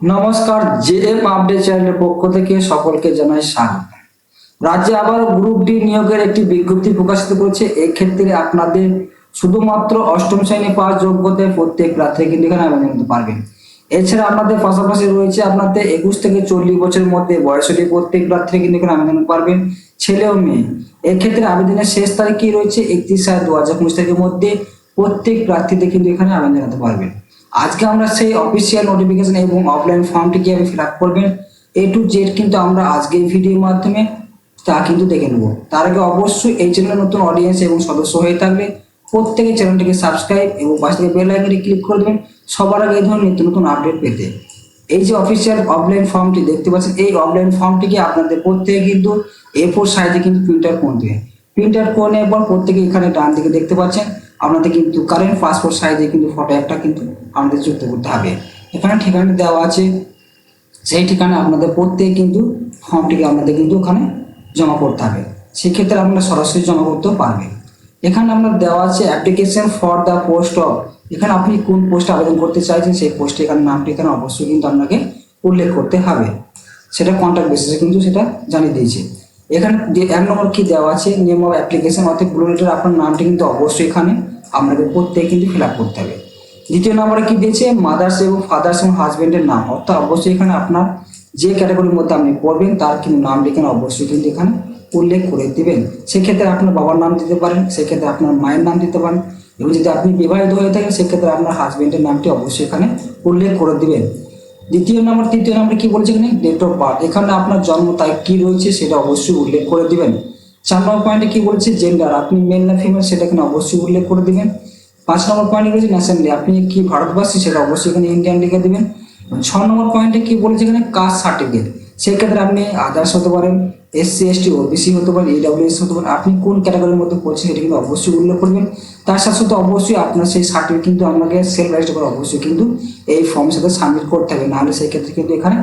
নমস্কার, JM update চ্যানেলের পক্ষ থেকে সকলকে জানাই স্বাগত। রাজ্যে আবার গ্রুপ ডি নিয়োগের একটি বিজ্ঞপ্তি প্রকাশিত করেছে। এক্ষেত্রে আপনাদের শুধুমাত্র অষ্টম শ্রেণী পাস যোগ্যতায় প্রত্যেক প্রার্থী কিন্তু এখানে আবেদন করতে পারবেন। এছাড়া আপনাদের পাশাপাশি রয়েছে আপনাদের 21 থেকে 40 বছরের মধ্যে বয়স হলে প্রত্যেক প্রার্থী কিন্তু এখানে আবেদন পারবেন, ছেলে ও মেয়ে। এক্ষেত্রে আবেদনের শেষ তারিখ কি রয়েছে 31/7/2019 তারিখের মধ্যে প্রত্যেক প্রার্থীদের কিন্তু এখানে আবেদন জানাতে পারবেন। আজকে আমরা সেই অফিসিয়াল নোটিফিকেশন এবং অফলাইন ফর্মটি কিভাবে ফিল আপ করবেন A to Z কিন্তু আমরা আজকে এই ভিডিওর মাধ্যমে তা কিন্তু দেখে নেব। তার আগে অবশ্যই এই চ্যানেলের নতুন অডিয়েন্স এবং সদস্য হয়ে থাকলে প্রত্যেকে চ্যানেলটিকে সাবস্ক্রাইব এবং পাশে থেকে বেল আইকনে ক্লিক করে দেবেন সবার আগে এই ধরনের নিত্য নতুন আপডেট পেতে। এই যে অফিসিয়াল অফলাইন ফর্মটি দেখতে পাচ্ছেন, এই অফলাইন ফর্মটিকে আপনাদের প্রত্যেকে কিন্তু A4 সাইজে কিন্তু প্রিন্ট আউট করে দেবেন। প্রিন্ট আউট করে নেওয়ার পর প্রত্যেকে এখানে ডান দিকে দেখতে পাচ্ছেন আপনাদের কিন্তু কারেন্ট পাসপোর্ট সাইজে কিন্তু ফটো একটা কিন্তু আমাদের যুক্ত করতে হবে। এখানে ঠিকানা দেওয়া আছে, সেই ঠিকানা আপনাদের প্রত্যেকে কিন্তু ফর্মটিকে আপনাদের কিন্তু ওখানে জমা করতে হবে। সেক্ষেত্রে আপনারা সরাসরি জমা করতেও পারবেন। এখানে আপনার দেওয়া আছে application for the post of, এখানে আপনি কোন পোস্টে আবেদন করতে চাইছেন সেই পোস্টে এখানে নামটি এখানে অবশ্যই কিন্তু আপনাকে উল্লেখ করতে হবে। সেটা কন্ট্যাক্ট বেসিসে কিন্তু সেটা জানিয়ে দিয়েছে। এখানে 1 নম্বর কি দেওয়া আছে নেম অফ অ্যাপ্লিকেশন, অর্থাৎ ব্লু লেটার আপনার নামটি কিন্তু অবশ্যই এখানে আপনাকে প্রত্যেকে কিন্তু ফিল আপ করতে হবে। দ্বিতীয় নম্বরে কি দিয়েছে মাদার্স এবং ফাদার্স এবং হাজবেন্ডের নাম, অর্থাৎ অবশ্যই এখানে আপনার যে ক্যাটাগরির মধ্যে আপনি পড়বেন তার কিন্তু নামটি এখানে অবশ্যই কিন্তু এখানে উল্লেখ করে দিবেন। সেক্ষেত্রে আপনার বাবার নাম দিতে পারেন, সেক্ষেত্রে আপনার মায়ের নাম দিতে পারেন, এবং যদি আপনি বিবাহিত হয়ে থাকেন সেক্ষেত্রে আপনার হাজবেন্ডের নামটি অবশ্যই এখানে উল্লেখ করে দিবেন। তৃতীয় নম্বর কি বলছে এখানে ডেট অফ বার্থ, এখানে আপনার জন্ম তারিখ কি রয়েছে সেটা অবশ্যই উল্লেখ করে দিবেন। 4 নম্বর পয়েন্টে কি বলছে জেন্ডার, আপনি মেল না ফিমেল সেটা এখানে অবশ্যই উল্লেখ করে দিবেন। 5 নম্বর পয়েন্টে রয়েছে ন্যাশনালিটি, আপনি কি ভারতবাসী সেটা অবশ্যই এখানে ইন্ডিয়ান লিখে দিবেন। 6 নম্বর পয়েন্টে কি বলেছে এখানে কাস্ট সার্টিফিকেট, সেক্ষেত্রে আপনি আদার্স হতে পারেন, SC ST OBC হতে পারেন, EWS হতে পারেন, আপনি কোন ক্যাটাগরির মধ্যে পড়ছেন সেটা কিন্তু অবশ্যই উল্লেখ করবেন। তার সাথে সাথে অবশ্যই আপনার সেই সার্টিফিকেট কিন্তু আপনাকে সেলফ অ্যাটেস্ট করে অবশ্যই কিন্তু এই ফর্মের সাথে সাবমিট করতে হবে, নাহলে সেই ক্ষেত্রে কিন্তু এখানে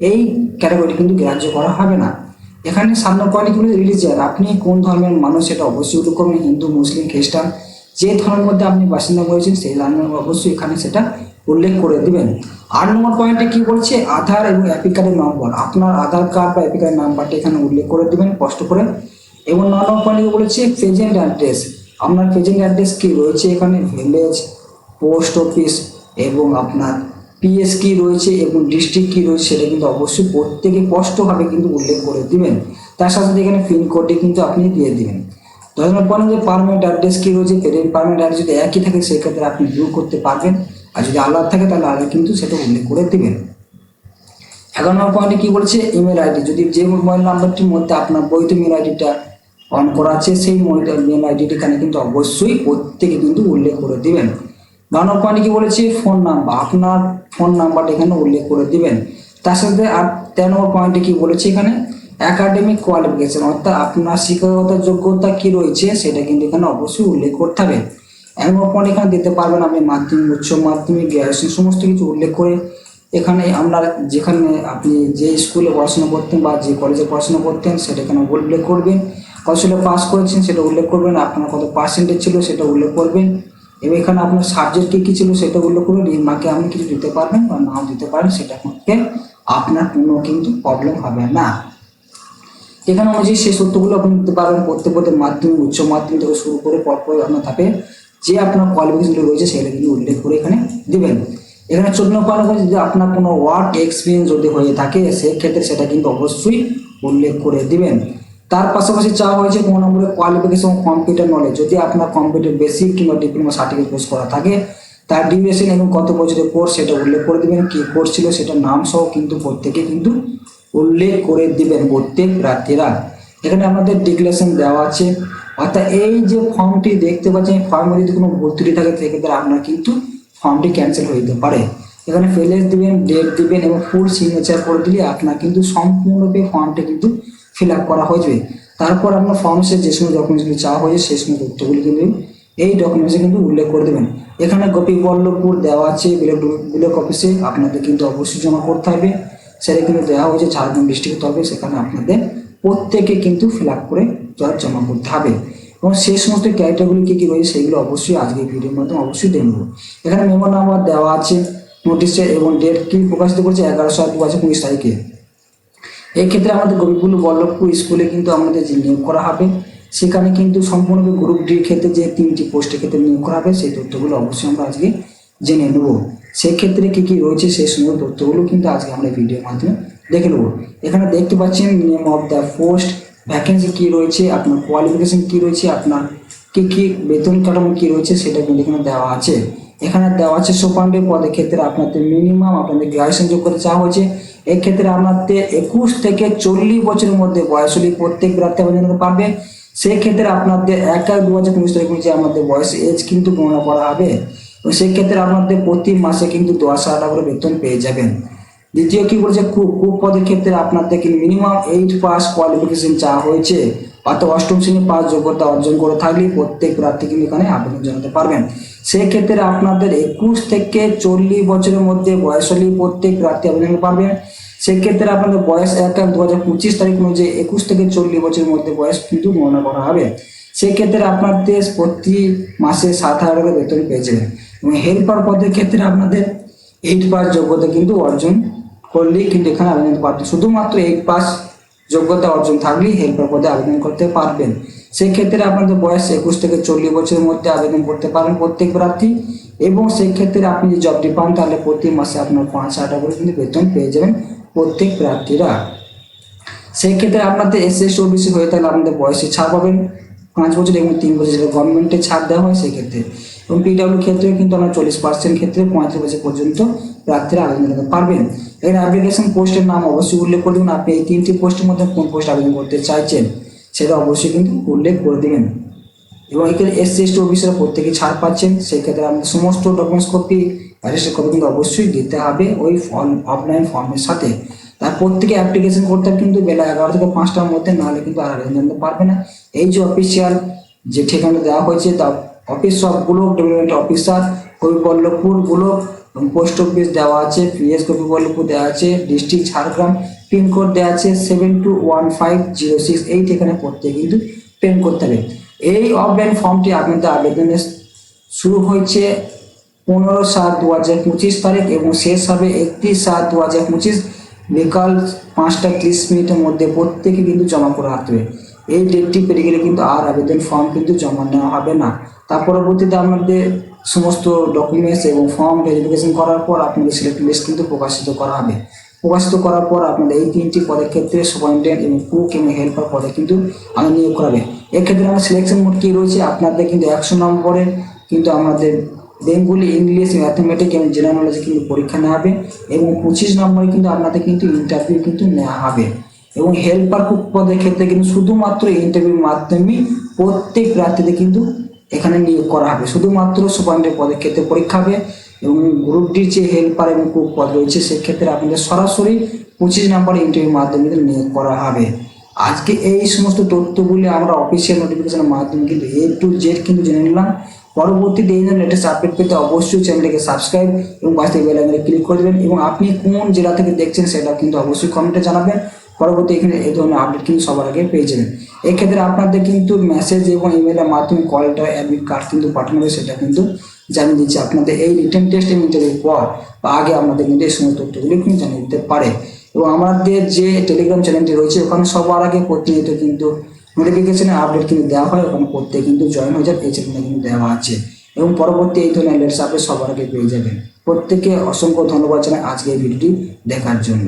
এই ক্যাটাগরি কিন্তু গ্রাহ্য করা হবে না। এখানে 7 নম্বর পয়েন্ট কি রিলিজিয়ান, আপনি কোন ধর্মের মানুষ সেটা অবশ্যই উল্লেখ করবেন, হিন্দু মুসলিম খ্রিস্টান যে ধর্মের মধ্যে আপনি বাসিন্দা হয়েছেন সেই ধর্মের অবশ্যই এখানে সেটা উল্লেখ করে দিবেন। 8 নম্বর পয়েন্টে কি বলছে আধার এবং অ্যাপি কার্ডের নম্বর, আপনার আধার কার্ড বা অ্যাপি কার্ডের নাম্বারটা এখানে উল্লেখ করে দিবেন কষ্ট করে। এবং 9 নম্বর পয়েন্টে বলেছে প্রেজেন্ট অ্যাড্রেস, আপনার প্রেজেন্ট অ্যাড্রেস কি রয়েছে এখানে ভিলেজ, পোস্ট অফিস এবং আপনার PS কি রয়েছে এবং ডিস্ট্রিক্ট কি রয়েছে সেটা কিন্তু অবশ্যই প্রত্যেকে স্পষ্টভাবে কিন্তু উল্লেখ করে দিবেন। তার সাথে সাথে এখানে পিনকোডটি কিন্তু আপনি দিয়ে দিবেন। 10 নম্বর পয়েন্টে যে পারমানেন্ট অ্যাড্রেস কি রয়েছে, পারমানেন্ট অ্যাড্রেস যদি একই থাকে সেক্ষেত্রে আপনি ভিউ করতে পারবেন, আর যদি আলাদা থাকে তাহলে আলাদা কিন্তু সেটা উল্লেখ করে দিবেন। 11 নম্বর পয়েন্টে কি বলছে ইমেল আইডি, যদি যে মোবাইল নাম্বারটির মধ্যে আপনার বৈধ মেল আইডিটা অন করা আছে সেই মেল আইডিটি এখানে কিন্তু অবশ্যই প্রত্যেকে কিন্তু উল্লেখ করে দিবেন। 12 নম্বর পয়েন্টে কি বলেছে ফোন নাম্বার, আপনার ফোন নাম্বারটা এখানে উল্লেখ করে দিবেন। তার সাথে আর 13 নম্বর পয়েন্টে কি বলেছে এখানে একাডেমিক কোয়ালিফিকেশন, অর্থাৎ আপনার শিক্ষাগত যোগ্যতা কি রয়েছে সেটা কিন্তু এখানে অবশ্যই উল্লেখ করতে হবে। 1 নম্বর পয়েন্ট এখানে দিতে পারবেন আপনি মাধ্যমিক, উচ্চ মাধ্যমিক, গ্র্যাজুয়েশন সমস্ত কিছু উল্লেখ করে এখানে আপনার যেখানে আপনি যে স্কুলে পড়াশোনা করতেন বা যে কলেজে পড়াশোনা করতেন সেটা এখানে উল্লেখ করবেন, কত সালে পাস করেছেন সেটা উল্লেখ করবেন, আপনার কত পার্সেন্টেজ ছিল সেটা উল্লেখ করবেন, এবং এখানে আপনার সাবজেক্ট কী কী ছিল সেটা উল্লেখ করবেন। এই মাকে আপনি কিছু দিতে পারবেন বা নাও দিতে পারেন, সেটা থেকে আপনার কোনো কিন্তু প্রবলেম হবে না। এখানে অনুযায়ী সেই সত্যগুলো আপনি দিতে পারবেন প্রত্যেক মাধ্যমিক, উচ্চ মাধ্যমিক থেকে শুরু করে পরপর আপনার ধাপে যে আপনার কোয়ালিফিকেশনগুলো রয়েছে সেটা কিন্তু উল্লেখ করে এখানে দিবেন। এখানে 14 নম্বর যদি আপনার কোনো ওয়ার্ক এক্সপিরিয়েন্স যদি হয়ে থাকে সেক্ষেত্রে সেটা কিন্তু অবশ্যই উল্লেখ করে দিবেন। তার পাশাপাশি চাওয়া হয়েছে 15 নম্বরে কোয়ালিফিকেশন কম্পিউটার নলেজ, যদি আপনার কম্পিউটার বেসিক কিংবা ডিপ্লোমা সার্টিফিকেট কোর্স করা থাকে তার ডিউরেশন এবং কত বছরের কোর্স সেটা উল্লেখ করে দিবেন, কী কোর্স ছিল সেটার নাম সহ কিন্তু প্রত্যেকে কিন্তু উল্লেখ করে দিবেন প্রত্যেক প্রার্থীরা। এখানে আমাদের ডিক্লারেশন দেওয়া আছে, অর্থাৎ এই যে ফর্মটি দেখতে পাচ্ছেন ফর্মে যদি কোনো ভুল ত্রুটি থাকে সেক্ষেত্রে আপনার কিন্তু ফর্মটি ক্যান্সেল হয়ে যেতে পারে। এখানে ফেলেস দিবেন, ডেট দিবেন এবং ফুল সিগনেচার করে দিলে আপনার কিন্তু সম্পূর্ণরূপে ফর্মটি কিন্তু ফিল আপ করা হয়ে যাবে। তারপর আপনার ফর্মসে যে সময় ডকুমেন্টসগুলি চাওয়া হয়েছে সেই সময় তথ্যগুলি কিন্তু এই ডকুমেন্টসে কিন্তু উল্লেখ করে দেবেন। এখানে গোপীবল্লভপুর দেওয়া আছে বিলক অফিসে আপনাদের কিন্তু অবশ্যই জমা করতে হবে, সেটা কিন্তু দেওয়া হয়েছে ঝাড়গ্রাম ডিস্ট্রিক্টের তরফে, সেখানে আপনাদের প্রত্যেকে কিন্তু ফিল আপ করে জমা করতে হবে। এবং সেই সমস্ত ক্যারেক্টারগুলি কী কী রয়েছে সেগুলো অবশ্যই আজকে ভিডিওর মাধ্যমে অবশ্যই দেখব। এখানে মেমো নাম্বার দেওয়া আছে, নোটিশে এবং ডেট কি প্রকাশিত করেছে 11/7/2025 তারিখে। এই ক্ষেত্রে আমাদের গোবিন্দপুর বল্লভপুর স্কুলে কিন্তু আমাদের যে নিয়োগ করা হবে সেখানে কিন্তু সম্পূর্ণ গ্রুপ ডির ক্ষেত্রে যে 3টি পোস্টের ক্ষেত্রে নিয়োগ করা হবে সেই তথ্যগুলো অবশ্যই আমরা আজকে জেনে নেব। সেক্ষেত্রে কি কি রয়েছে সেই সমস্ত তথ্যগুলো কিন্তু আজকে আমরা ভিডিওর মাধ্যমে দেখে নেব। এখানে দেখতে পাচ্ছেন name of the post, vacancy কি রয়েছে, আপনার কোয়ালিফিকেশন কি রয়েছে, আপনার কি কি বেতন কাঠামো কি রয়েছে সেটা কিন্তু এখানে দেওয়া আছে। এখানে দেওয়া আছে সুপারডেন্ট পদের ক্ষেত্রে আপনাদের মিনিমাম আপনাদের গ্রাজুয়েশন যোগ্যতা চাওয়া হয়েছে। এক্ষেত্রে আপনাদের 21 থেকে 40 বছরের মধ্যে বয়স হলে প্রত্যেক প্রার্থী আবেদন করতে পারবে। সেক্ষেত্রে আপনাদের 1/1/2025 তারিখ অনুযায়ী আমাদের বয়স এজ কিন্তু গণনা করা হবে এবং সেক্ষেত্রে আপনাদের প্রতি মাসে কিন্তু 10,000 টাকা করে বেতন পেয়ে যাবেন। দ্বিতীয় কি বলছে কুক পদের ক্ষেত্রে আপনাদের কিন্তু মিনিমাম 8 পাস কোয়ালিফিকেশন চাওয়া হয়েছে, অর্থাৎ অষ্টম শ্রেণী পাস যোগ্যতা অর্জন করে থাকলে প্রত্যেক প্রার্থী কিন্তু এখানে আবেদন জানাতে পারবেন। সেক্ষেত্রে আপনাদের 21 থেকে 40 বছরের মধ্যে বয়স হলে প্রত্যেক প্রার্থী আবেদন করতে পারবেন। সেক্ষেত্রে আপনাদের বয়স 1/1/2025 তারিখ অনুযায়ী 21 থেকে 40 বছরের মধ্যে বয়স কিন্তু গণনা করা হবে। সেক্ষেত্রে আপনাদের প্রতি মাসে 7,000 টাকা বেতন পেয়ে যাবেন এবং হেল্পার পদের ক্ষেত্রে আপনাদের 8 পাস যোগ্যতা কিন্তু অর্জন করলেই কিন্তু এখানে আবেদন করতে পারবেন। শুধুমাত্র 8 পাস যোগ্যতা অর্জন থাকলেই হেল্পার পদে আবেদন করতে পারবেন। সেক্ষেত্রে আপনাদের বয়স 21 থেকে 40 বছরের মধ্যে আবেদন করতে পারেন প্রত্যেক প্রার্থী এবং সেক্ষেত্রে আপনি যদি জবটি পান তাহলে প্রতি মাসে আপনার 5,000 টাকা করে কিন্তু বেতন পেয়ে যাবেন প্রত্যেক প্রার্থীরা। সেই ক্ষেত্রে আপনাদের এসসি ওবিসি হয়ে থাকলে আপনাদের বয়সে ছাড় পাবেন 5 বছর এবং 3 বছর যেটা গভর্নমেন্টে ছাড় দেওয়া হয় সেই ক্ষেত্রে। এবং পিডব্লিউ ক্ষেত্রেও কিন্তু আমরা 40% ক্ষেত্রে 35 বছর পর্যন্ত প্রার্থীরা আবেদন করতে পারবেন। এর অ্যাপ্লিকেশন পোস্টের নাম অবশ্যই উল্লেখ করে দেবেন, আপনি এই 3টি পোস্টের মধ্যে কোন পোস্ট আবেদন করতে চাইছেন সেটা অবশ্যই কিন্তু উল্লেখ করে দেবেন। এবং এখানে এসসি ওবিসিরা প্রত্যেকে ছাড় পাচ্ছেন, সেই ক্ষেত্রে আমাদের সমস্ত ডকুমেন্টস কপি অ্যাটেস্টেড কপি কিন্তু অবশ্যই দিতে হবে ওই ফর্ম অফলাইন ফর্মের সাথে। তার প্রত্যেকে অ্যাপ্লিকেশন করতে হবে কিন্তু বেলা 11 থেকে 5টার মধ্যে, নাহলে কিন্তু আর আবেদন জানতে পারবে না। এই যে অফিসিয়াল যে ঠিকানা দেওয়া হয়েছে তা office of block development officer Ballabhpur block, post office দেওয়া আছে, পিএস বল্লভপুর দেওয়া আছে, ডিস্ট্রিক্ট ঝাড়গ্রাম, পিনকোড দেওয়া আছে 721506। এই ঠিকানা প্রত্যেকে কিন্তু পেন করতে হবে। এই অফলাইন ফর্মটি আপনাদের আবেদনের শুরু হয়েছে 15/7/2025 তারিখ এবং শেষ হবে 31/7/2025 বিকাল 5টা 30 মিনিটের মধ্যে প্রত্যেকে কিন্তু জমা করে রাখতে হবে। এই ডেটটি পেরিয়ে গেলে কিন্তু আর আবেদন ফর্ম কিন্তু জমা নেওয়া হবে না। তার পরবর্তীতে আপনাদের সমস্ত ডকুমেন্টস এবং ফর্ম ভেরিফিকেশন করার পর আপনাদের সিলেক্ট লিস্ট কিন্তু প্রকাশিত করা হবে। প্রকাশিত করার পর আপনাদের এই 3টি পদের ক্ষেত্রে সুপারিনটেন্ডেন্ট এবং কুক এবং হেল্পার পদে কিন্তু আমাদের নিয়োগ করাবে। এক্ষেত্রে আমার সিলেকশন মোড কি রয়েছে, আপনাদের কিন্তু 100 নম্বরের কিন্তু আমাদের বেঙ্গলি, ইংলিশ, ম্যাথমেটিক্স এবং জেনারেল নলেজে কিন্তু পরীক্ষা নেওয়া হবে এবং 25 নম্বরে কিন্তু আপনাদের কিন্তু ইন্টারভিউ কিন্তু নেওয়া হবে। এবং হেল্পার কুক পদের ক্ষেত্রে কিন্তু শুধুমাত্র ইন্টারভিউর মাধ্যমে প্রত্যেক প্রার্থীদের কিন্তু এখানে নিয়োগ করা হবে। শুধুমাত্র সুপারিনটেন্ডেন্ট পদের ক্ষেত্রে পরীক্ষা হবে এবং গ্রুপ ডির যে হেল্পার এবং কুক পদ রয়েছে সেক্ষেত্রে আপনাদের সরাসরি 25 নম্বরের ইন্টারভিউর মাধ্যমে নিয়োগ করা হবে। আজকে এই সমস্ত তথ্যগুলি আমরা অফিসিয়াল নোটিফিকেশনের মাধ্যমে কিন্তু A to Z কিন্তু জেনে নিলাম। পরবর্তীতে এই ধরনের লেটেস্ট আপডেট পেতে অবশ্যই চ্যানেলটিকে সাবস্ক্রাইব এবং পাশে বেল আইকনে ক্লিক করে দেবেন এবং আপনি কোন জেলা থেকে দেখছেন সেটা কিন্তু অবশ্যই কমেন্টে জানাবেন। পরবর্তী এখানে এই ধরনের আপডেট কিন্তু সবার আগে পেয়ে যাবেন। এক্ষেত্রে আপনাদের কিন্তু মেসেজ এবং ইমেলের মাধ্যমে কলটা অ্যাডমিট কার্ড কিন্তু পাঠানো হবে, সেটা কিন্তু জানিয়ে দিচ্ছে আপনাদের এই রিটেন টেস্ট এবং ইন্টারভিউর পর বা আগে আপনাদের কিন্তু এই সমস্ত তথ্যগুলি কিন্তু জানিয়ে দিতে পারে। এবং আমাদের যে টেলিগ্রাম চ্যানেলটি রয়েছে ওখানে সবার আগে প্রতিনিয়ত কিন্তু নোটিফিকেশনের আপডেট কিন্তু দেওয়া হয়, ওখানে প্রত্যেকে কিন্তু জয়েন হয়ে যায়, এই চ্যানেলে কিন্তু দেওয়া আছে এবং পরবর্তী এই ধরনের লেটেস্ট আপডেট সবার আগে পেয়ে যাবেন। প্রত্যেকে অসংখ্য ধন্যবাদ জানাই আজকে এই ভিডিওটি দেখার জন্য।